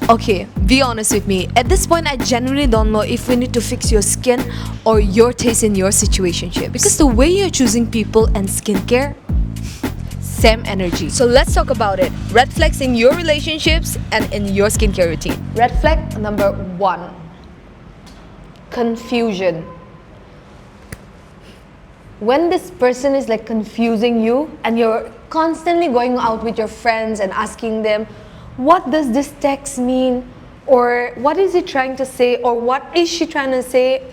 Okay, be honest with me. At this point, I genuinely don't know if we need to fix your skin or your taste in your situationship. Because the way you're choosing people and skincare, same energy. So let's talk about it. Red flags in your relationships and in your skincare routine. Red flag number 1. Confusion. When this person is like confusing you and you're constantly going out with your friends and asking them, what does this text mean? Or what is he trying to say? Or what is she trying to say?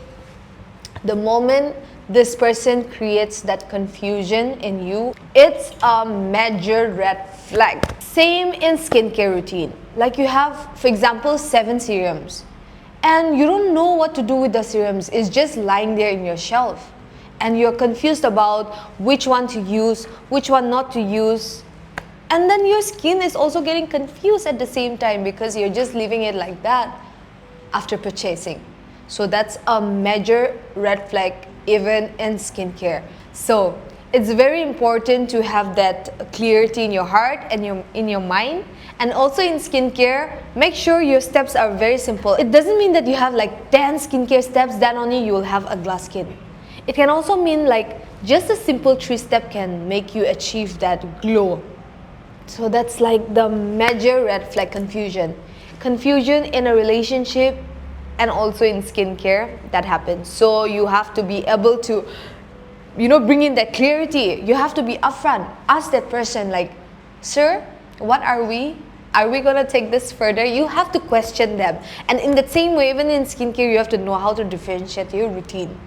The moment this person creates that confusion in you, it's a major red flag. Same in skincare routine. Like you have, for example, 7 serums. And you don't know what to do with the serums. It's just lying there in your shelf. And you're confused about which one to use, which one not to use. And then your skin is also getting confused at the same time because you're just leaving it like that after purchasing. So that's a major red flag even in skincare. So it's very important to have that clarity in your heart and in your mind. And also in skincare, make sure your steps are very simple. It doesn't mean that you have like 10 skincare steps, then only you will have a glass skin. It can also mean like just a simple 3-step can make you achieve that glow. So that's like the major red flag, confusion. Confusion in a relationship and also in skincare, that happens. So you have to be able to, bring in that clarity. You have to be upfront. Ask that person like, sir, what are we? Are we gonna take this further? You have to question them. And in the same way, even in skincare, you have to know how to differentiate your routine.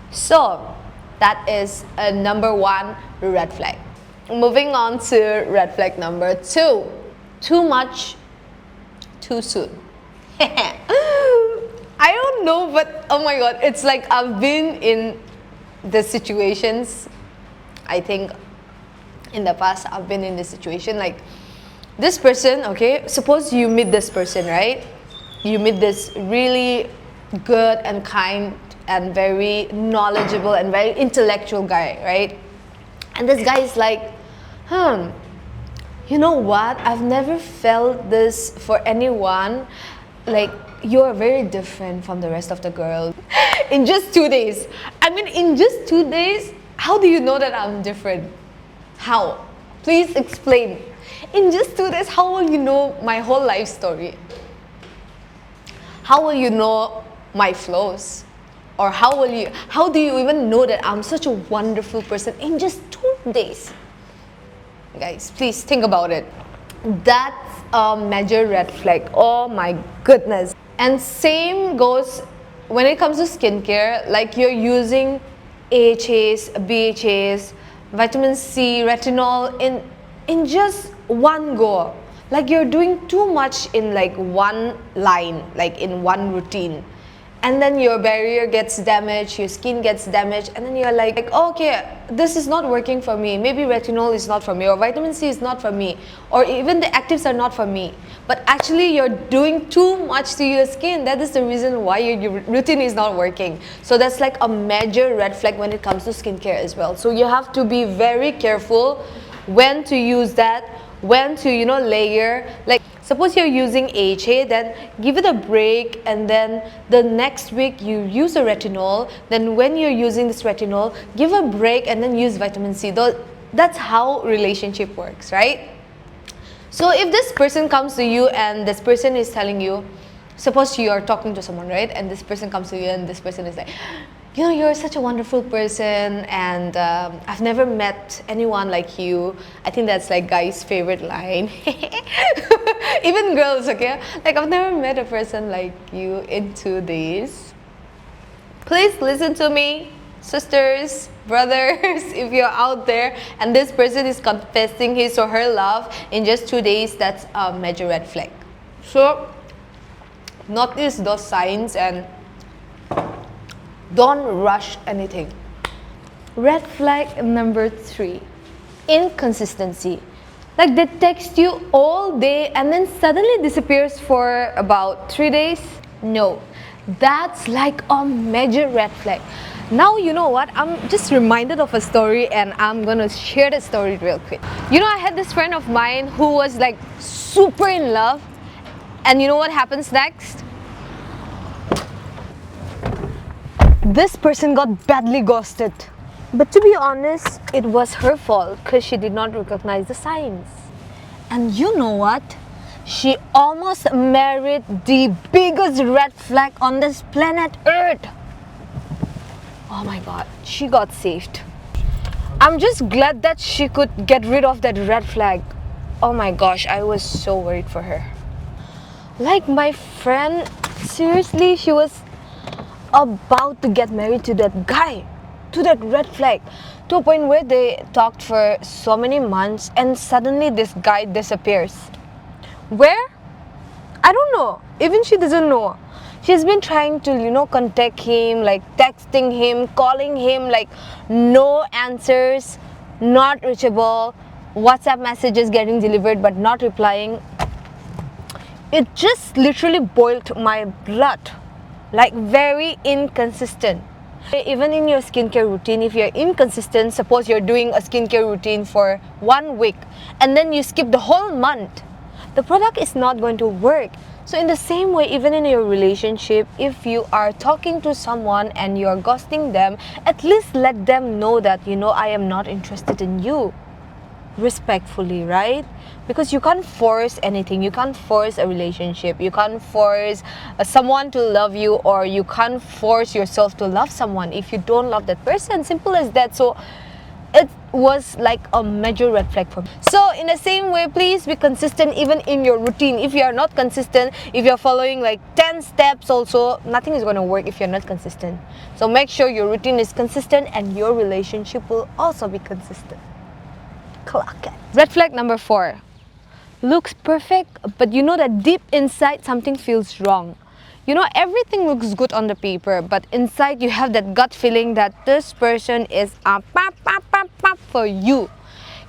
So that is a number 1 red flag. Moving on to red flag number 2. Too much, too soon. I don't know, but oh my god, it's like I've been in the situations. I think in the past I've been in this situation, like this person, okay, suppose you meet this person, right? You meet this really good and kind and very knowledgeable and very intellectual guy, right? And this guy is like, you know what? I've never felt this for anyone. Like, you're very different from the rest of the girls. In just 2 days. I mean, in just 2 days, how do you know that I'm different? How? Please explain. In just 2 days, how will you know my whole life story? How will you know my flaws? Or how do you even know that I'm such a wonderful person in just 2 days? Guys, please think about it. That's a major red flag. Oh my goodness. And same goes when it comes to skincare, like you're using AHAs, BHAs, vitamin C, retinol in just one go. Like you're doing too much in like one line, like in one routine. And then your barrier gets damaged, your skin gets damaged, and then you're like, okay, this is not working for me. Maybe retinol is not for me, or vitamin C is not for me, or even the actives are not for me. But actually, you're doing too much to your skin. That is the reason why your routine is not working. So that's like a major red flag when it comes to skincare as well. So you have to be very careful when to use that, when to, layer. Like, suppose you're using AHA, then give it a break, and then the next week you use a retinol. Then when you're using this retinol, give a break and then use vitamin C. That's how relationship works, right? So if this person comes to you and this person is telling you, suppose you are talking to someone, right? And this person comes to you and this person is like, you're such a wonderful person, and I've never met anyone like you. I think that's like guys' favorite line. Even girls, okay? Like, I've never met a person like you in 2 days. Please listen to me, sisters, brothers, if you're out there and this person is confessing his or her love in just 2 days, that's a major red flag. So, notice those signs and don't rush anything. Red flag number 3, inconsistency. Like they text you all day and then suddenly disappears for about 3 days. No, that's like a major red flag. Now you know what, I'm just reminded of a story and I'm gonna share the story real quick. I had this friend of mine who was like super in love, And you know what happens next? This person got badly ghosted. But to be honest, it was her fault because she did not recognize the signs. And you know what? She almost married the biggest red flag on this planet Earth. Oh my god, she got saved. I'm just glad that she could get rid of that red flag. Oh my gosh, I was so worried for her. Like my friend, seriously, she was about to get married to that guy, to that red flag, to a point where they talked for so many months and suddenly this guy disappears. Where? I don't know. Even she doesn't know. She's been trying to, contact him, like texting him, calling him, like no answers, not reachable, WhatsApp messages getting delivered but not replying. It just literally boiled my blood. Like very inconsistent. Even in your skincare routine, if you're inconsistent, suppose you're doing a skincare routine for 1 week and then you skip the whole month, the product is not going to work. So in the same way, even in your relationship, if you are talking to someone and you're ghosting them, at least let them know that, I am not interested in you. Respectfully, right? Because you can't force anything. You can't force a relationship. You can't force someone to love you, or you can't force yourself to love someone if you don't love that person. Simple as that. So it was like a major red flag for me. So in the same way, please be consistent even in your routine. If you are not consistent, if you're following like 10 steps also, nothing is going to work if you're not consistent. So make sure your routine is consistent and your relationship will also be consistent. Clock it. Red flag number 4. Looks perfect, but you know that deep inside something feels wrong. Everything looks good on the paper, but inside you have that gut feeling that this person is a pop for you.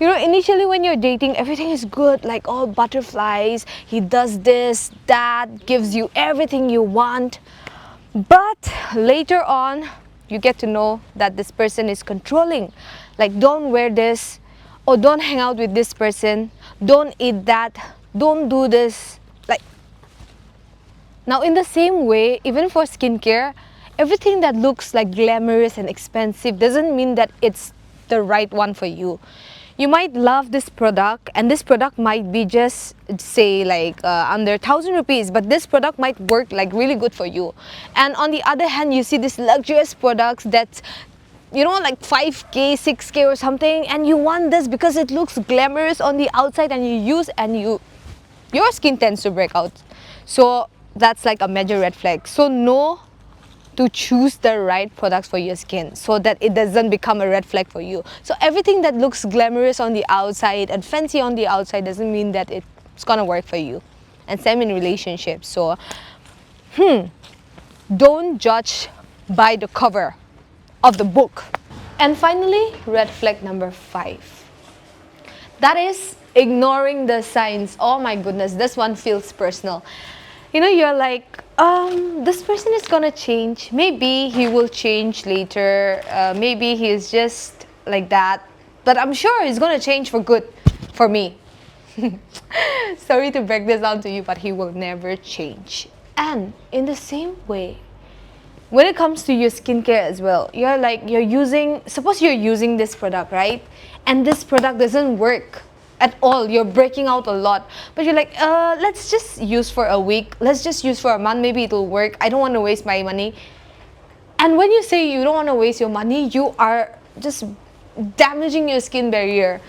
Initially when you're dating, everything is good, like all butterflies. He does this, that, gives you everything you want. But later on, you get to know that this person is controlling. Like, don't wear this, or don't hang out with this person, don't eat that, don't do this. Now in the same way, even for skincare, everything that looks like glamorous and expensive doesn't mean that it's the right one for you. You might love this product, and this product might be just say like under 1,000 rupees, but this product might work like really good for you. And on the other hand, you see these luxurious products that's like 5k 6k or something, and you want this because it looks glamorous on the outside, and you use and your skin tends to break out. So that's like a major red flag. So know to choose the right products for your skin so that it doesn't become a red flag for you. So everything that looks glamorous on the outside and fancy on the outside doesn't mean that it's gonna work for you. And same in relationships. So don't judge by the cover of the book. And finally, red flag number 5. That is ignoring the signs. Oh my goodness, this one feels personal. You're like, this person is gonna change. Maybe he will change later. Maybe he's just like that. But I'm sure he's gonna change for good for me. Sorry to break this down to you, but he will never change. And in the same way, when it comes to your skincare as well, suppose you're using this product, right? And this product doesn't work at all. You're breaking out a lot, but you're like, let's just use for a week, let's just use for a month, maybe it'll work. I don't want to waste my money. And when you say you don't want to waste your money, you are just damaging your skin barrier.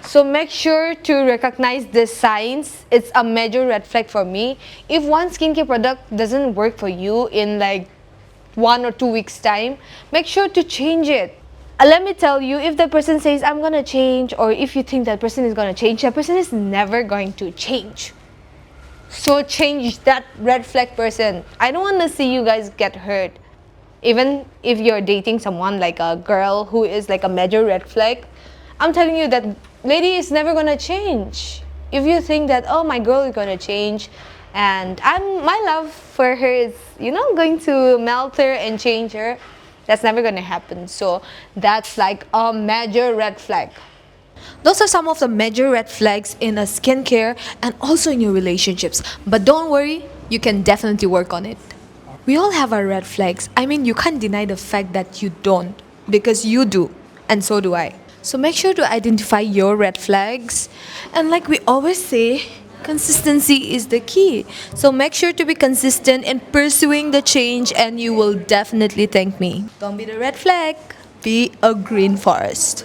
So make sure to recognize the signs. It's a major red flag for me. If one skincare product doesn't work for you in like 1 or 2 weeks time, make sure to change it. Let me tell you, if the person says I'm gonna change, or if you think that person is gonna change, that person is never going to change. So change that red flag person. I don't want to see you guys get hurt. Even if you're dating someone like a girl who is like a major red flag, I'm telling you that lady is never gonna change. If you think that, oh, my girl is gonna change, and my love for her is going to melt her and change her, that's never gonna happen. So that's like a major red flag. Those are some of the major red flags in a skincare and also in your relationships. But don't worry, you can definitely work on it. We all have our red flags. I mean, you can't deny the fact that you don't, because you do, and so do I. So make sure to identify your red flags. And like we always say, consistency is the key. So make sure to be consistent in pursuing the change, and you will definitely thank me. Don't be the red flag, be a green forest.